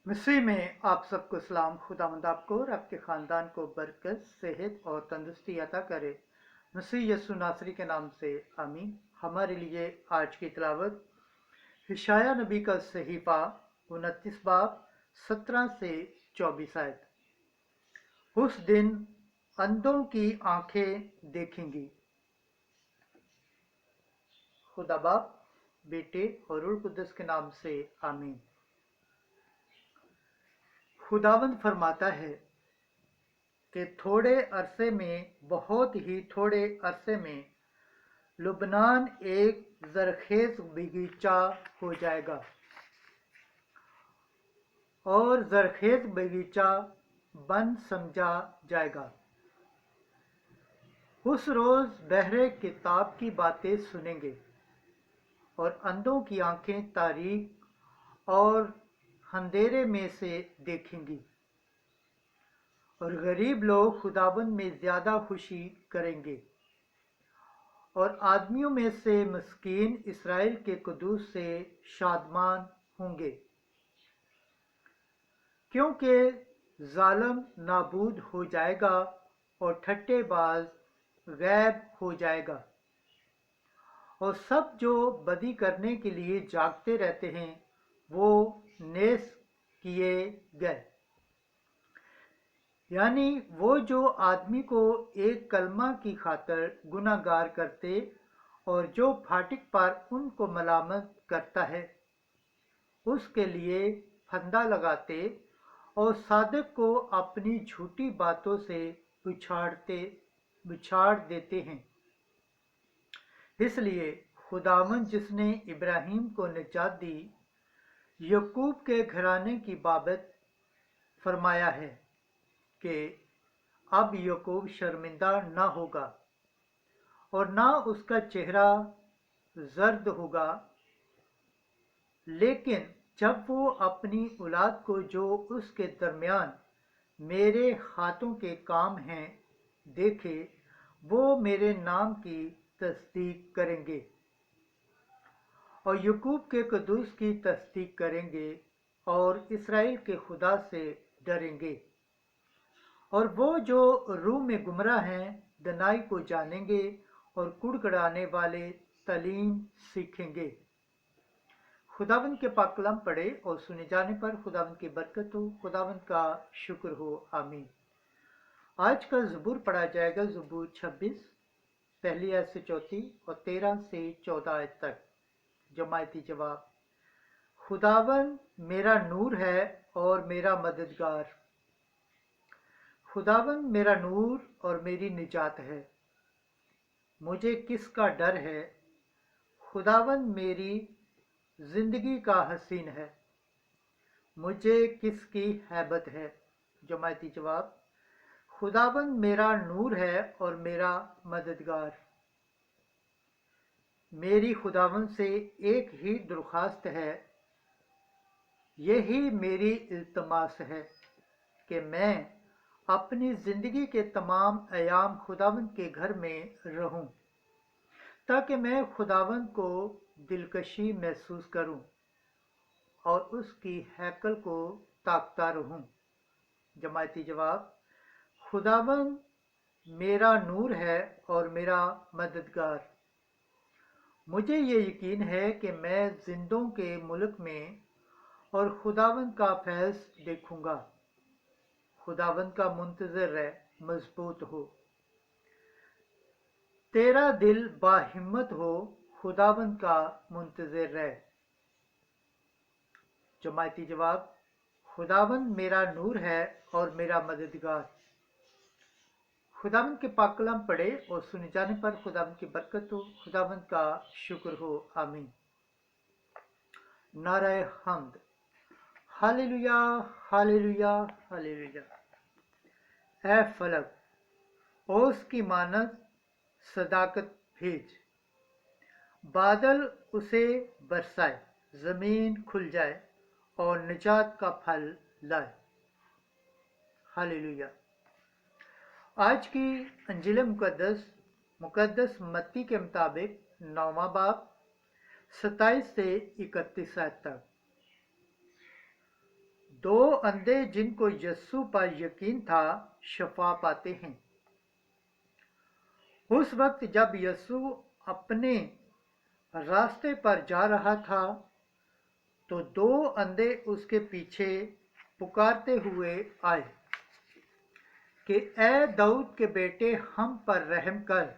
मसीह में आप सबको सलाम। खुदावंद आपको और आपके ख़ानदान को बरकत, सेहत और तंदुरुस्ती अता करे। मसीह यसु नासरी के नाम से आमीन। हमारे लिए आज की तिलावत हिशाया नबी का सहीफा 29 बाब 17 से 24 आयत। उस दिन अंधों की आंखें देखेंगी। खुदा बाप, बेटे और रूह कुद्दस के नाम से आमीन। खुदावंद फरमाता है कि थोड़े अरसे में, बहुत ही थोड़े अरसे में लुबनान एक जरखेज बगीचा हो जाएगा और जरखेज बगीचा बन समझा जाएगा। उस रोज बहरे किताब की बातें सुनेंगे और अंधों की आंखें तारीक और अंधेरे में से देखेंगी और गरीब लोग खुदाबंद में ज्यादा खुशी करेंगे और आदमियों में से मस्कीन इसराइल के कुदूस से शादमान होंगे, क्योंकि जालिम नाबूद हो जाएगा और ठट्ठेबाज गैब हो जाएगा और सब जो बदी करने के लिए जागते रहते हैं वो नेस किए गए। यानी वो जो आदमी को एक कलमा की खातर गुनाहगार करते और जो फाटक पर उनको मलामत करता है उसके लिए फंदा लगाते और सादिक को अपनी झूठी बातों से बिछाड़ देते हैं। इसलिए खुदावंद जिसने इब्राहिम को निजात दी, यकूब के घराने की बाबत फरमाया है कि अब यकूब शर्मिंदा न होगा और न उसका चेहरा जर्द होगा, लेकिन जब वो अपनी औलाद को जो उसके दरमियान मेरे हाथों के काम हैं देखे, वो मेरे नाम की तस्दीक करेंगे और यकूब के कुदूस की तस्दीक करेंगे और इसराइल के खुदा से डरेंगे। और वो जो रूह में गुमराह हैं दनाई को जानेंगे और कुड़कुड़ाने वाले तालीम सीखेंगे। खुदावंद के पाक कलाम पढ़े और सुने जाने पर खुदावंद की बरकत हो, खुदावंद का शुक्र हो, आमीन। आज का ज़बूर पढ़ा जाएगा, ज़बूर 26 पहली आयत से चौथी और 13 से 14 आयत तक। जमायती जवाब। खुदावंद मेरा नूर है और मेरा मददगार। खुदावंद मेरा नूर और मेरी निजात है, मुझे किसका डर है। खुदावंद मेरी जिंदगी का हसीन है, मुझे किसकी हैबत है। जमायती जवाब। खुदावंद मेरा नूर है और मेरा मददगार। मेरी खुदावंद से एक ही दरख्वास्त है, यही मेरी इल्तमास है कि मैं अपनी जिंदगी के तमाम अयाम खुदावंद के घर में रहूं, ताकि मैं खुदावंद को दिलकशी महसूस करूं और उसकी हैकल को ताकता रहूं। जमायती जवाब। खुदावंद मेरा नूर है और मेरा मददगार। मुझे ये यकीन है कि मैं जिंदों के मुल्क में और खुदावंद का फैज़ देखूंगा। खुदावंद का मुंतज़िर रह मजबूत हो, तेरा दिल बाहिम्मत हो, खुदावंद का मुंतज़िर रह। जमायती जवाब। खुदावंद मेरा नूर है और मेरा मददगार। खुदावंद के पाक कलाम पढ़े और सुने जाने पर खुदावंद की बरकत हो, खुदावंद का शुक्र हो, आमीन। नारे हम्द। Hallelujah, hallelujah, hallelujah. ऐ फलक, ओस की मानद सदाकत भेज, बादल उसे बरसाए, जमीन खुल जाए और निजात का फल लाए। हालेलुया। आज की अंजील मुकद्दस मत्ती के मुताबिक 9वां बाब 27 से 31 आयत तक। दो अंधे जिनको यस्सु पर यकीन था शफा पाते हैं। उस वक्त जब यस्सु अपने रास्ते पर जा रहा था तो दो अंधे उसके पीछे पुकारते हुए आए कि ए दाऊद के बेटे हम पर रहम कर।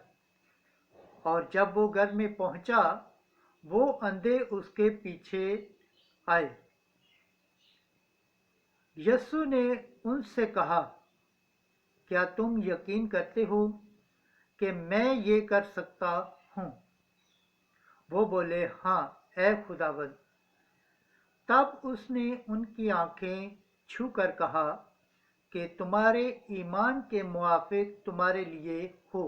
और जब वो घर में पहुंचा वो अंधे उसके पीछे आए। यस्सु ने उनसे कहा, क्या तुम यकीन करते हो कि मैं ये कर सकता हूँ? वो बोले, हाँ ए खुदावंद। तब उसने उनकी आंखें छूकर कहा कि तुम्हारे ईमान के मुआफिक तुम्हारे लिए हो।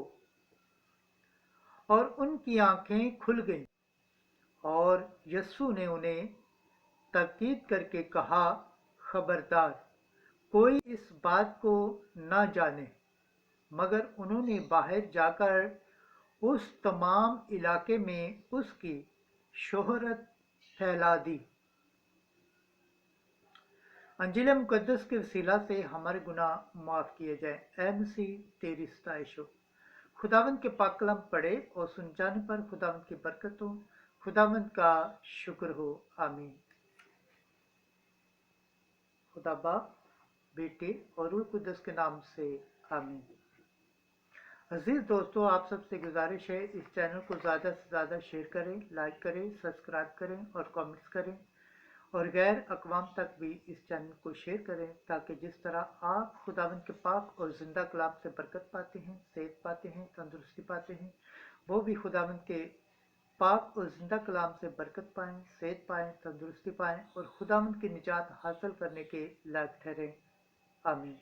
और उनकी आंखें खुल गईं। और यस्सु ने उन्हें ताकीद करके कहा, खबरदार कोई इस बात को न जाने। मगर उन्होंने बाहर जाकर उस तमाम इलाके में उसकी शोहरत फैला दी। अंजील मुकद्दस के वसीला से हमारे गुनाह माफ़ किए जाए। ऐ मसीह तेरी सताइश हो। खुदावंद के पाक कलाम पढ़े और सुन जाने पर खुदावंद की बरकत हो। खुदावंद का शुक्र हो। आमीन। खुदा बाप, बेटे और रूह कुद्दस के नाम से आमीन। अजीज दोस्तों, आप सबसे गुजारिश है इस चैनल को ज़्यादा से ज़्यादा शेयर करें, लाइक करें, सब्सक्राइब करें और कमेंट्स करें और गैर अक़वाम तक भी इस चैनल को शेयर करें, ताकि जिस तरह आप खुदावंद के पाक और ज़िंदा कलाम से बरकत पाते हैं, सेहत पाते हैं, तंदुरुस्ती पाते हैं, वो भी खुदावंद के पाक और ज़िंदा कलाम से बरकत पाएँ, सेहत पाएँ, तंदुरुस्ती पाएँ और खुदावंद की निजात हासिल करने के लायक ठहरें। आमीन।